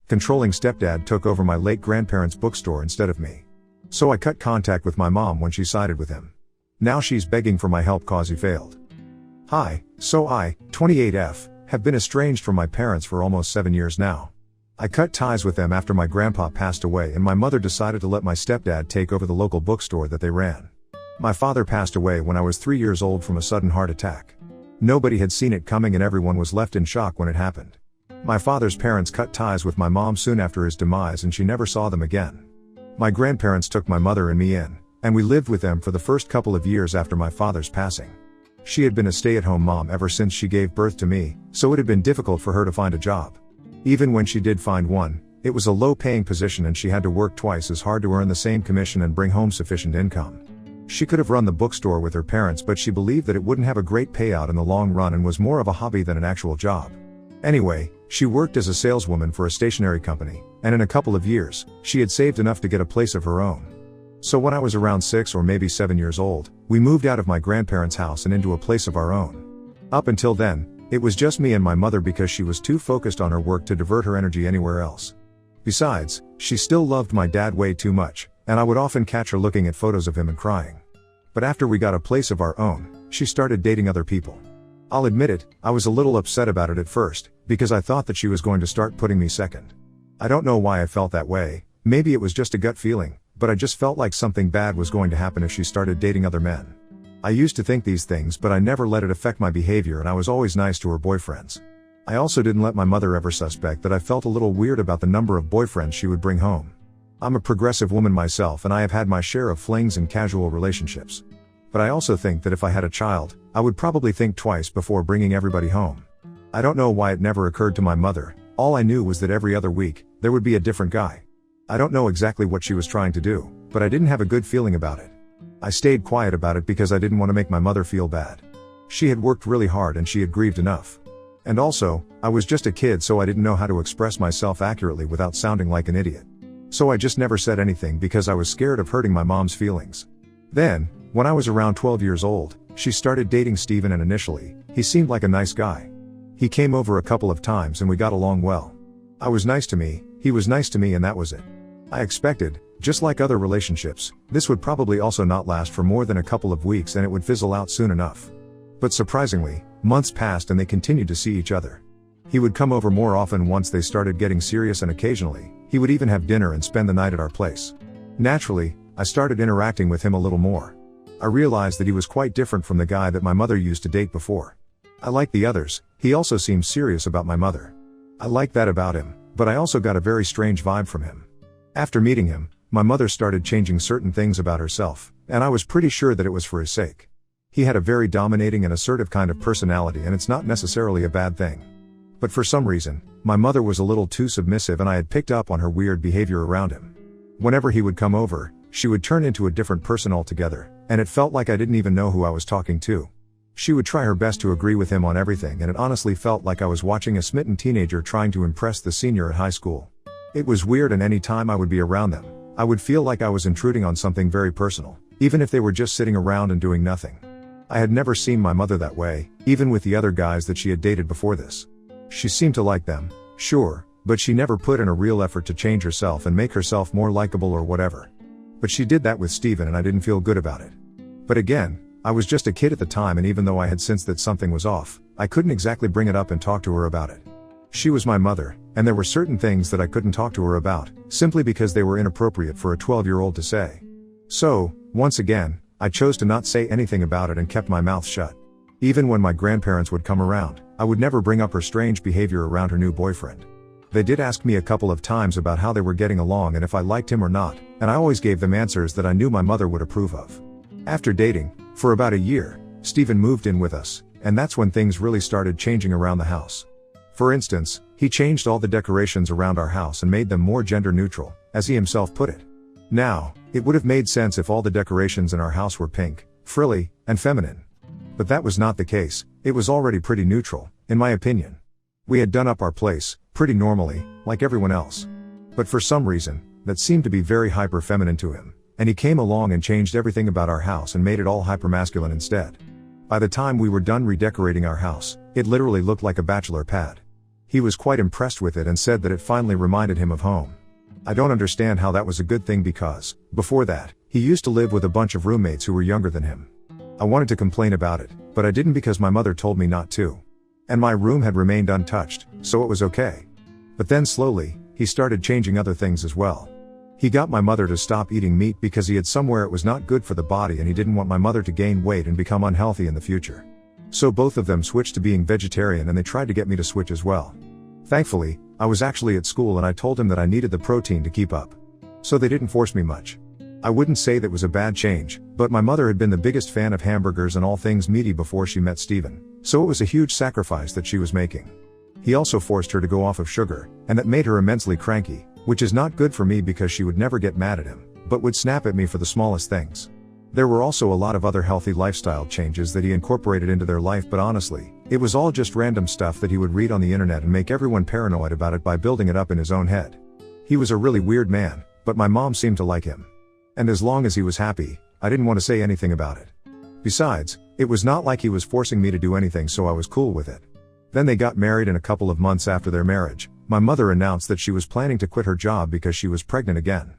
Controlling stepdad took over my late grandparents' bookstore instead of me. So I cut contact with my mom when she sided with him. Now she's begging for my help cause he failed. Hi, so I, 28F, have been estranged from my parents for almost 7 years now. I cut ties with them after my grandpa passed away and my mother decided to let my stepdad take over the local bookstore that they ran. My father passed away when I was 3 years old from a sudden heart attack. Nobody had seen it coming and everyone was left in shock when it happened. My father's parents cut ties with my mom soon after his demise and she never saw them again. My grandparents took my mother and me in, and we lived with them for the first couple of years after my father's passing. She had been a stay-at-home mom ever since she gave birth to me, so it had been difficult for her to find a job. Even when she did find one, it was a low-paying position and she had to work twice as hard to earn the same commission and bring home sufficient income. She could have run the bookstore with her parents, but she believed that it wouldn't have a great payout in the long run and was more of a hobby than an actual job. Anyway, she worked as a saleswoman for a stationery company, and in a couple of years, she had saved enough to get a place of her own. So when I was around 6 or maybe 7 years old, we moved out of my grandparents' house and into a place of our own. Up until then, it was just me and my mother because she was too focused on her work to divert her energy anywhere else. Besides, she still loved my dad way too much, and I would often catch her looking at photos of him and crying. But after we got a place of our own, she started dating other people. I'll admit it, I was a little upset about it at first, because I thought that she was going to start putting me second. I don't know why I felt that way, maybe it was just a gut feeling, but I just felt like something bad was going to happen if she started dating other men. I used to think these things, but I never let it affect my behavior and I was always nice to her boyfriends. I also didn't let my mother ever suspect that I felt a little weird about the number of boyfriends she would bring home. I'm a progressive woman myself and I have had my share of flings and casual relationships. But I also think that if I had a child, I would probably think twice before bringing everybody home. I don't know why it never occurred to my mother, all I knew was that every other week, there would be a different guy. I don't know exactly what she was trying to do, but I didn't have a good feeling about it. I stayed quiet about it because I didn't want to make my mother feel bad. She had worked really hard and she had grieved enough. And also, I was just a kid so I didn't know how to express myself accurately without sounding like an idiot. So I just never said anything because I was scared of hurting my mom's feelings. Then, when I was around 12 years old, she started dating Steven and initially, he seemed like a nice guy. He came over a couple of times and we got along well. I was nice to me, he was nice to me and that was it. I expected, just like other relationships, this would probably also not last for more than a couple of weeks and it would fizzle out soon enough. But surprisingly, months passed and they continued to see each other. He would come over more often once they started getting serious and occasionally, he would even have dinner and spend the night at our place. Naturally, I started interacting with him a little more. I realized that he was quite different from the guy that my mother used to date before. I liked the others, he also seemed serious about my mother. I liked that about him, but I also got a very strange vibe from him. After meeting him, my mother started changing certain things about herself, and I was pretty sure that it was for his sake. He had a very dominating and assertive kind of personality and it's not necessarily a bad thing. But for some reason, my mother was a little too submissive and I had picked up on her weird behavior around him. Whenever he would come over, she would turn into a different person altogether, and it felt like I didn't even know who I was talking to. She would try her best to agree with him on everything and it honestly felt like I was watching a smitten teenager trying to impress the senior at high school. It was weird and any time I would be around them, I would feel like I was intruding on something very personal, even if they were just sitting around and doing nothing. I had never seen my mother that way, even with the other guys that she had dated before this. She seemed to like them, sure, but she never put in a real effort to change herself and make herself more likable or whatever. But she did that with Steven and I didn't feel good about it. But again, I was just a kid at the time and even though I had sensed that something was off, I couldn't exactly bring it up and talk to her about it. She was my mother, and there were certain things that I couldn't talk to her about, simply because they were inappropriate for a 12-year-old to say. So, once again, I chose to not say anything about it and kept my mouth shut. Even when my grandparents would come around, I would never bring up her strange behavior around her new boyfriend. They did ask me a couple of times about how they were getting along and if I liked him or not, and I always gave them answers that I knew my mother would approve of. After dating, for about a year, Steven moved in with us, and that's when things really started changing around the house. For instance, he changed all the decorations around our house and made them more gender neutral, as he himself put it. Now, it would have made sense if all the decorations in our house were pink, frilly, and feminine. But that was not the case, it was already pretty neutral, in my opinion. We had done up our place, pretty normally, like everyone else. But for some reason, that seemed to be very hyper-feminine to him, and he came along and changed everything about our house and made it all hyper-masculine instead. By the time we were done redecorating our house, it literally looked like a bachelor pad. He was quite impressed with it and said that it finally reminded him of home. I don't understand how that was a good thing because, before that, he used to live with a bunch of roommates who were younger than him. I wanted to complain about it, but I didn't because my mother told me not to. And my room had remained untouched, so it was okay. But then slowly, he started changing other things as well. He got my mother to stop eating meat because he had somewhere it was not good for the body and he didn't want my mother to gain weight and become unhealthy in the future. So both of them switched to being vegetarian and they tried to get me to switch as well. Thankfully, I was actually at school and I told him that I needed the protein to keep up. So they didn't force me much. I wouldn't say that was a bad change, but my mother had been the biggest fan of hamburgers and all things meaty before she met Steven, so it was a huge sacrifice that she was making. He also forced her to go off of sugar, and that made her immensely cranky, which is not good for me because she would never get mad at him, but would snap at me for the smallest things. There were also a lot of other healthy lifestyle changes that he incorporated into their life, but honestly, it was all just random stuff that he would read on the internet and make everyone paranoid about it by building it up in his own head. He was a really weird man, but my mom seemed to like him. And as long as he was happy, I didn't want to say anything about it. Besides, it was not like he was forcing me to do anything, so I was cool with it. Then they got married, and a couple of months after their marriage, my mother announced that she was planning to quit her job because she was pregnant again.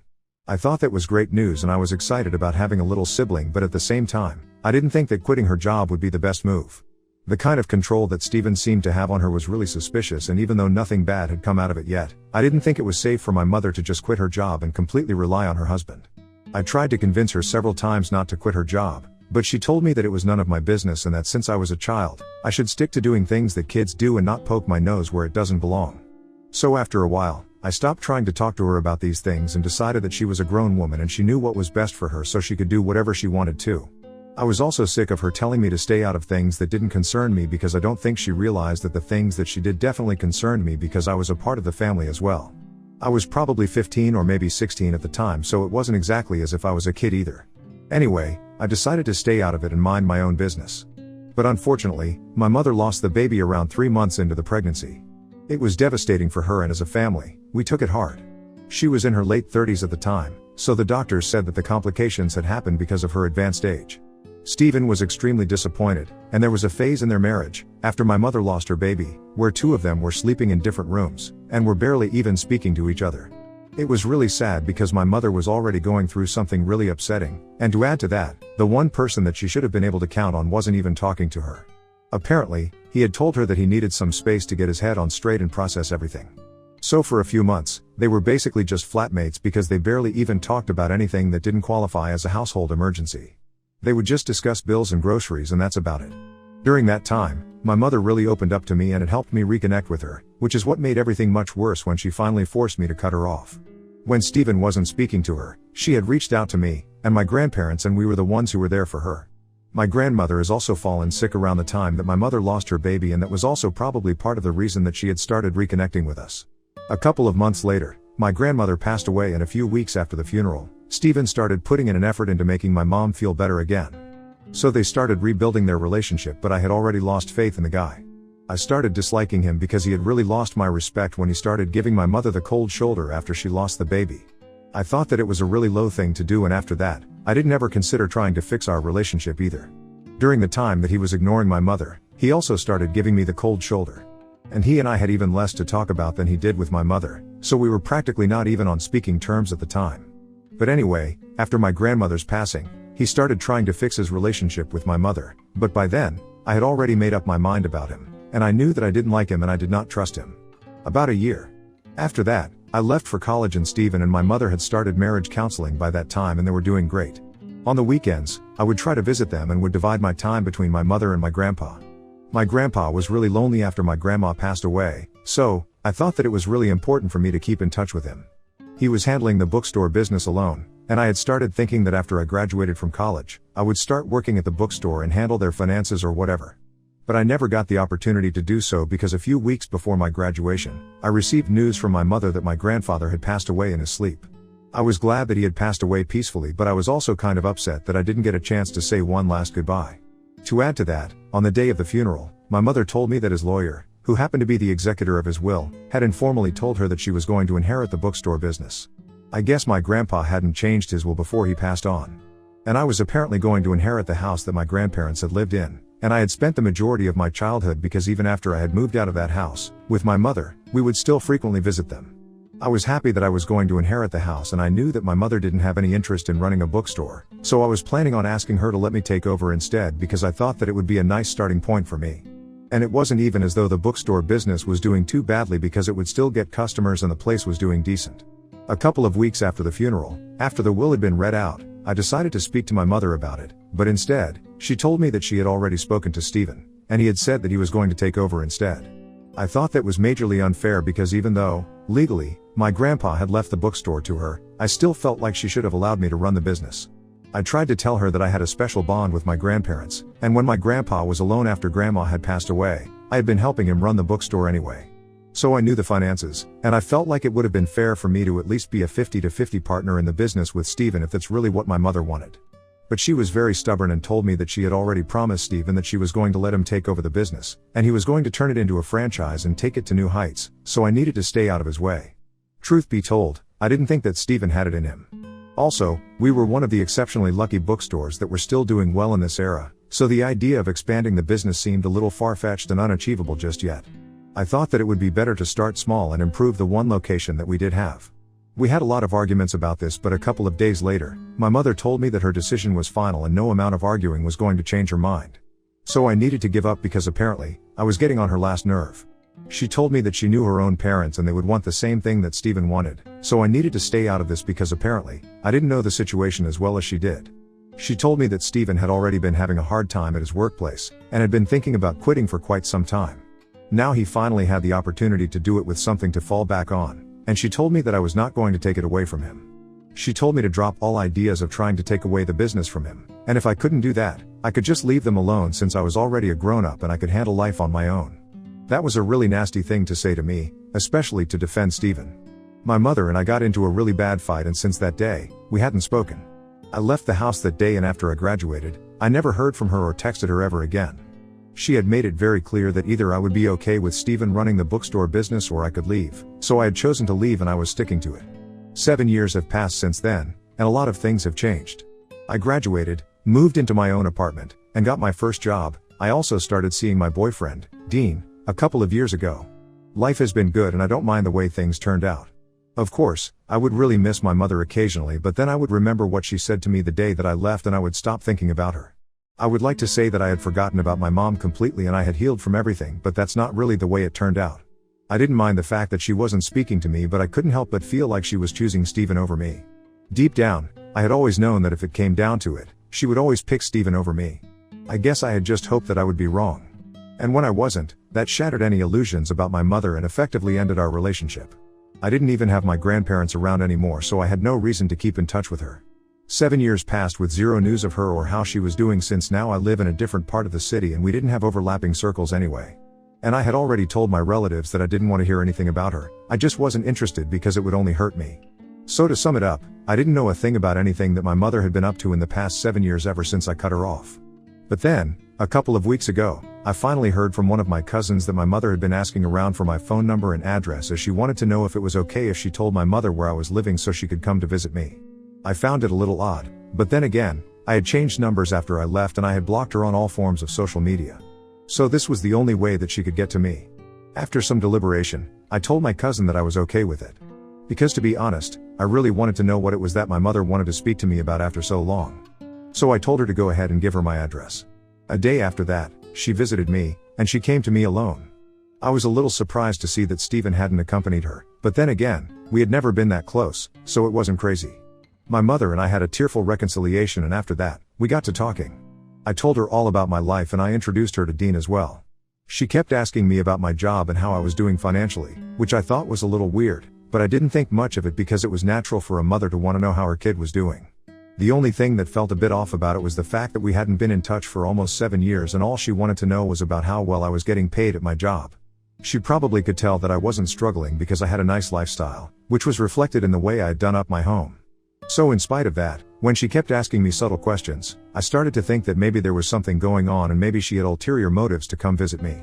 I thought that was great news and I was excited about having a little sibling, but at the same time, I didn't think that quitting her job would be the best move. The kind of control that Steven seemed to have on her was really suspicious, and even though nothing bad had come out of it yet, I didn't think it was safe for my mother to just quit her job and completely rely on her husband. I tried to convince her several times not to quit her job, but she told me that it was none of my business and that since I was a child, I should stick to doing things that kids do and not poke my nose where it doesn't belong. So after a while, I stopped trying to talk to her about these things and decided that she was a grown woman and she knew what was best for her, so she could do whatever she wanted to. I was also sick of her telling me to stay out of things that didn't concern me, because I don't think she realized that the things that she did definitely concerned me because I was a part of the family as well. I was probably 15 or maybe 16 at the time, so it wasn't exactly as if I was a kid either. Anyway, I decided to stay out of it and mind my own business. But unfortunately, my mother lost the baby around 3 months into the pregnancy. It was devastating for her, and as a family, we took it hard. She was in her late 30s at the time, so the doctors said that the complications had happened because of her advanced age. Steven was extremely disappointed, and there was a phase in their marriage, after my mother lost her baby, where two of them were sleeping in different rooms, and were barely even speaking to each other. It was really sad because my mother was already going through something really upsetting, and to add to that, the one person that she should have been able to count on wasn't even talking to her. Apparently, he had told her that he needed some space to get his head on straight and process everything. So for a few months, they were basically just flatmates because they barely even talked about anything that didn't qualify as a household emergency. They would just discuss bills and groceries, and that's about it. During that time, my mother really opened up to me and it helped me reconnect with her, which is what made everything much worse when she finally forced me to cut her off. When Steven wasn't speaking to her, she had reached out to me, and my grandparents, and we were the ones who were there for her. My grandmother has also fallen sick around the time that my mother lost her baby, and that was also probably part of the reason that she had started reconnecting with us. A couple of months later, my grandmother passed away, and a few weeks after the funeral, Steven started putting in an effort into making my mom feel better again. So they started rebuilding their relationship, but I had already lost faith in the guy. I started disliking him because he had really lost my respect when he started giving my mother the cold shoulder after she lost the baby. I thought that it was a really low thing to do, and after that, I didn't ever consider trying to fix our relationship either. During the time that he was ignoring my mother, he also started giving me the cold shoulder. And he and I had even less to talk about than he did with my mother, so we were practically not even on speaking terms at the time. But anyway, after my grandmother's passing, he started trying to fix his relationship with my mother, but by then, I had already made up my mind about him, and I knew that I didn't like him and I did not trust him. About a year after that, I left for college, and Steven and my mother had started marriage counseling by that time, and they were doing great. On the weekends, I would try to visit them and would divide my time between my mother and my grandpa. My grandpa was really lonely after my grandma passed away, so I thought that it was really important for me to keep in touch with him. He was handling the bookstore business alone, and I had started thinking that after I graduated from college, I would start working at the bookstore and handle their finances or whatever. But I never got the opportunity to do so because a few weeks before my graduation, I received news from my mother that my grandfather had passed away in his sleep. I was glad that he had passed away peacefully, but I was also kind of upset that I didn't get a chance to say one last goodbye. To add to that, on the day of the funeral, my mother told me that his lawyer, who happened to be the executor of his will, had informally told her that she was going to inherit the bookstore business. I guess my grandpa hadn't changed his will before he passed on. And I was apparently going to inherit the house that my grandparents had lived in, and I had spent the majority of my childhood because even after I had moved out of that house, with my mother, we would still frequently visit them. I was happy that I was going to inherit the house, and I knew that my mother didn't have any interest in running a bookstore, so I was planning on asking her to let me take over instead because I thought that it would be a nice starting point for me. And it wasn't even as though the bookstore business was doing too badly because it would still get customers and the place was doing decent. A couple of weeks after the funeral, after the will had been read out, I decided to speak to my mother about it, but instead, she told me that she had already spoken to Stephen, and he had said that he was going to take over instead. I thought that was majorly unfair because even though, legally, my grandpa had left the bookstore to her, I still felt like she should have allowed me to run the business. I tried to tell her that I had a special bond with my grandparents, and when my grandpa was alone after grandma had passed away, I had been helping him run the bookstore anyway. So I knew the finances, and I felt like it would have been fair for me to at least be a 50-50 partner in the business with Stephen if that's really what my mother wanted. But she was very stubborn and told me that she had already promised Stephen that she was going to let him take over the business, and he was going to turn it into a franchise and take it to new heights, so I needed to stay out of his way. Truth be told, I didn't think that Stephen had it in him. Also, we were one of the exceptionally lucky bookstores that were still doing well in this era, so the idea of expanding the business seemed a little far-fetched and unachievable just yet. I thought that it would be better to start small and improve the one location that we did have. We had a lot of arguments about this, but a couple of days later, my mother told me that her decision was final and no amount of arguing was going to change her mind. So I needed to give up because apparently, I was getting on her last nerve. She told me that she knew her own parents and they would want the same thing that Stephen wanted, so I needed to stay out of this because apparently, I didn't know the situation as well as she did. She told me that Stephen had already been having a hard time at his workplace, and had been thinking about quitting for quite some time. Now he finally had the opportunity to do it with something to fall back on, and she told me that I was not going to take it away from him. She told me to drop all ideas of trying to take away the business from him, and if I couldn't do that, I could just leave them alone since I was already a grown-up and I could handle life on my own. That was a really nasty thing to say to me, especially to defend Stephen. My mother and I got into a really bad fight, and since that day, we hadn't spoken. I left the house that day, and after I graduated, I never heard from her or texted her ever again. She had made it very clear that either I would be okay with Stephen running the bookstore business or I could leave, so I had chosen to leave and I was sticking to it. 7 years have passed since then, and a lot of things have changed. I graduated, moved into my own apartment, and got my first job. I also started seeing my boyfriend, Dean, a couple of years ago. Life has been good and I don't mind the way things turned out. Of course, I would really miss my mother occasionally, but then I would remember what she said to me the day that I left and I would stop thinking about her. I would like to say that I had forgotten about my mom completely and I had healed from everything, but that's not really the way it turned out. I didn't mind the fact that she wasn't speaking to me, but I couldn't help but feel like she was choosing Stephen over me. Deep down, I had always known that if it came down to it, she would always pick Stephen over me. I guess I had just hoped that I would be wrong. And when I wasn't, that shattered any illusions about my mother and effectively ended our relationship. I didn't even have my grandparents around anymore, so I had no reason to keep in touch with her. 7 years passed with zero news of her or how she was doing, since now I live in a different part of the city and we didn't have overlapping circles anyway. And I had already told my relatives that I didn't want to hear anything about her. I just wasn't interested because it would only hurt me. So to sum it up, I didn't know a thing about anything that my mother had been up to in the past 7 years ever since I cut her off. But then, a couple of weeks ago, I finally heard from one of my cousins that my mother had been asking around for my phone number and address as she wanted to know if it was okay if she told my mother where I was living so she could come to visit me. I found it a little odd, but then again, I had changed numbers after I left and I had blocked her on all forms of social media. So this was the only way that she could get to me. After some deliberation, I told my cousin that I was okay with it. Because to be honest, I really wanted to know what it was that my mother wanted to speak to me about after so long. So I told her to go ahead and give her my address. A day after that, she visited me, and she came to me alone. I was a little surprised to see that Stephen hadn't accompanied her, but then again, we had never been that close, so it wasn't crazy. My mother and I had a tearful reconciliation, and after that, we got to talking. I told her all about my life and I introduced her to Dean as well. She kept asking me about my job and how I was doing financially, which I thought was a little weird, but I didn't think much of it because it was natural for a mother to want to know how her kid was doing. The only thing that felt a bit off about it was the fact that we hadn't been in touch for almost 7 years and all she wanted to know was about how well I was getting paid at my job. She probably could tell that I wasn't struggling because I had a nice lifestyle, which was reflected in the way I had done up my home. So in spite of that, when she kept asking me subtle questions, I started to think that maybe there was something going on and maybe she had ulterior motives to come visit me.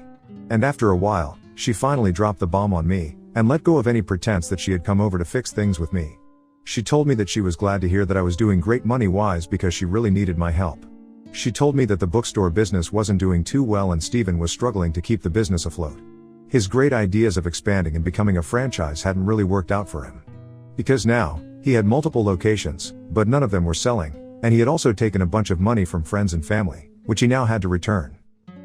And after a while, she finally dropped the bomb on me, and let go of any pretense that she had come over to fix things with me. She told me that she was glad to hear that I was doing great money-wise because she really needed my help. She told me that the bookstore business wasn't doing too well and Steven was struggling to keep the business afloat. His great ideas of expanding and becoming a franchise hadn't really worked out for him. Because now, he had multiple locations, but none of them were selling, and he had also taken a bunch of money from friends and family, which he now had to return.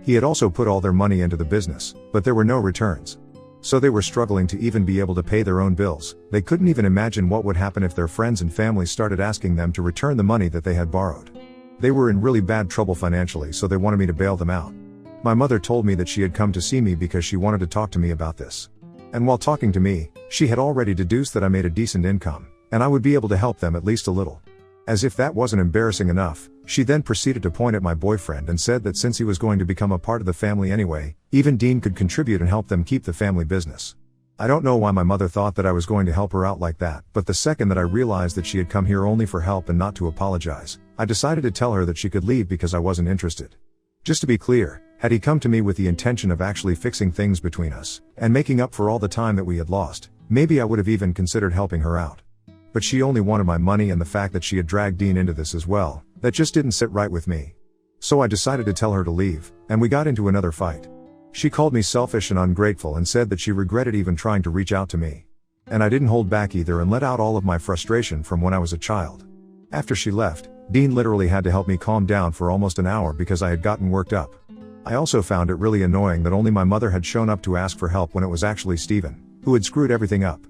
He had also put all their money into the business, but there were no returns. So they were struggling to even be able to pay their own bills. They couldn't even imagine what would happen if their friends and family started asking them to return the money that they had borrowed. They were in really bad trouble financially, so they wanted me to bail them out. My mother told me that she had come to see me because she wanted to talk to me about this. And while talking to me, she had already deduced that I made a decent income, and I would be able to help them at least a little. As if that wasn't embarrassing enough, she then proceeded to point at my boyfriend and said that since he was going to become a part of the family anyway, even Dean could contribute and help them keep the family business. I don't know why my mother thought that I was going to help her out like that, but the second that I realized that she had come here only for help and not to apologize, I decided to tell her that she could leave because I wasn't interested. Just to be clear, had he come to me with the intention of actually fixing things between us, and making up for all the time that we had lost, maybe I would have even considered helping her out. But she only wanted my money, and the fact that she had dragged Dean into this as well, that just didn't sit right with me. So I decided to tell her to leave, and we got into another fight. She called me selfish and ungrateful and said that she regretted even trying to reach out to me. And I didn't hold back either and let out all of my frustration from when I was a child. After she left, Dean literally had to help me calm down for almost an hour because I had gotten worked up. I also found it really annoying that only my mother had shown up to ask for help when it was actually Steven, who had screwed everything up.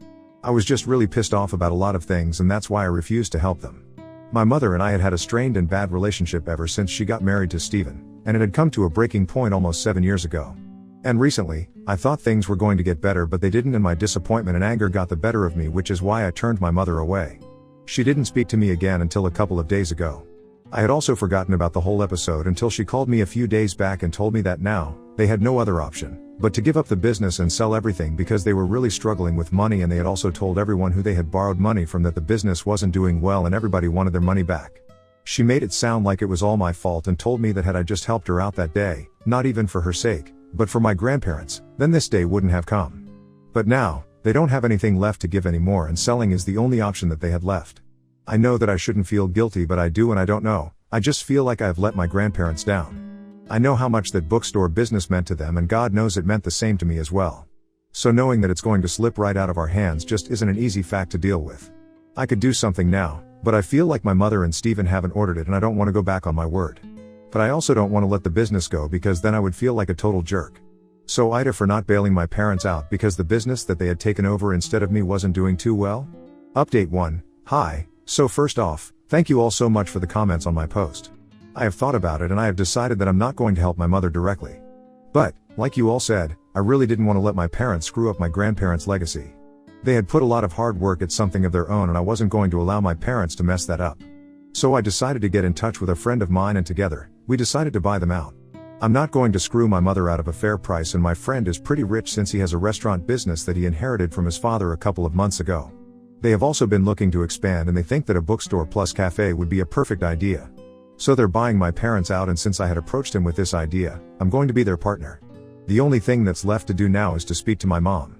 I was just really pissed off about a lot of things, and that's why I refused to help them. My mother and I had had a strained and bad relationship ever since she got married to Steven, and it had come to a breaking point almost 7 years ago. And recently, I thought things were going to get better, but they didn't, and my disappointment and anger got the better of me, which is why I turned my mother away. She didn't speak to me again until a couple of days ago. I had also forgotten about the whole episode until she called me a few days back and told me that now, they had no other option but to give up the business and sell everything because they were really struggling with money, and they had also told everyone who they had borrowed money from that the business wasn't doing well and everybody wanted their money back. She made it sound like it was all my fault and told me that had I just helped her out that day, not even for her sake, but for my grandparents, then this day wouldn't have come. But now, they don't have anything left to give anymore, and selling is the only option that they had left. I know that I shouldn't feel guilty, but I do, and I don't know. I just feel like I have let my grandparents down. I know how much that bookstore business meant to them, and God knows it meant the same to me as well. So knowing that it's going to slip right out of our hands just isn't an easy fact to deal with. I could do something now, but I feel like my mother and Steven haven't ordered it, and I don't want to go back on my word. But I also don't want to let the business go because then I would feel like a total jerk. So Ida for not bailing my parents out because the business that they had taken over instead of me wasn't doing too well? Update 1. Hi. So first off, thank you all so much for the comments on my post. I have thought about it and I have decided that I'm not going to help my mother directly. But, like you all said, I really didn't want to let my parents screw up my grandparents' legacy. They had put a lot of hard work at something of their own, and I wasn't going to allow my parents to mess that up. So I decided to get in touch with a friend of mine, and together, we decided to buy them out. I'm not going to screw my mother out of a fair price, and my friend is pretty rich since he has a restaurant business that he inherited from his father a couple of months ago. They have also been looking to expand, and they think that a bookstore plus cafe would be a perfect idea. So they're buying my parents out, and since I had approached him with this idea, I'm going to be their partner. The only thing that's left to do now is to speak to my mom.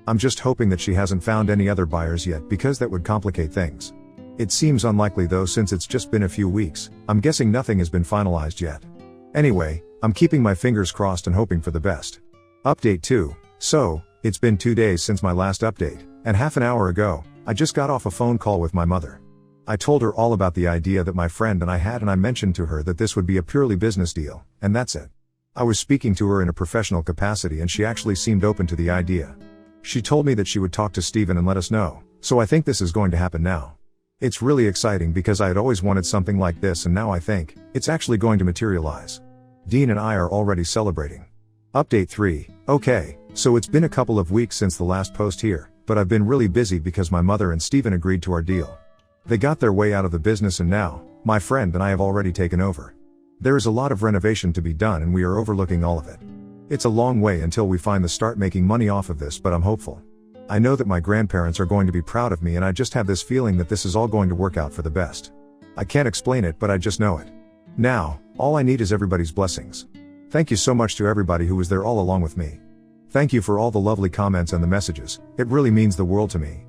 I'm just hoping that she hasn't found any other buyers yet, because that would complicate things. It seems unlikely though, since it's just been a few weeks. I'm guessing nothing has been finalized yet. Anyway, I'm keeping my fingers crossed and hoping for the best. Update 2. So, it's been 2 days since my last update, and half an hour ago, I just got off a phone call with my mother. I told her all about the idea that my friend and I had, and I mentioned to her that this would be a purely business deal, and that's it. I was speaking to her in a professional capacity, and she actually seemed open to the idea. She told me that she would talk to Steven and let us know, so I think this is going to happen now. It's really exciting because I had always wanted something like this, and now I think it's actually going to materialize. Dean and I are already celebrating. Update 3. Okay, so it's been a couple of weeks since the last post here, but I've been really busy because my mother and Steven agreed to our deal. They got their way out of the business, and now, my friend and I have already taken over. There is a lot of renovation to be done, and we are overlooking all of it. It's a long way until we finally start making money off of this, but I'm hopeful. I know that my grandparents are going to be proud of me, and I just have this feeling that this is all going to work out for the best. I can't explain it, but I just know it. Now, all I need is everybody's blessings. Thank you so much to everybody who was there all along with me. Thank you for all the lovely comments and the messages. It really means the world to me.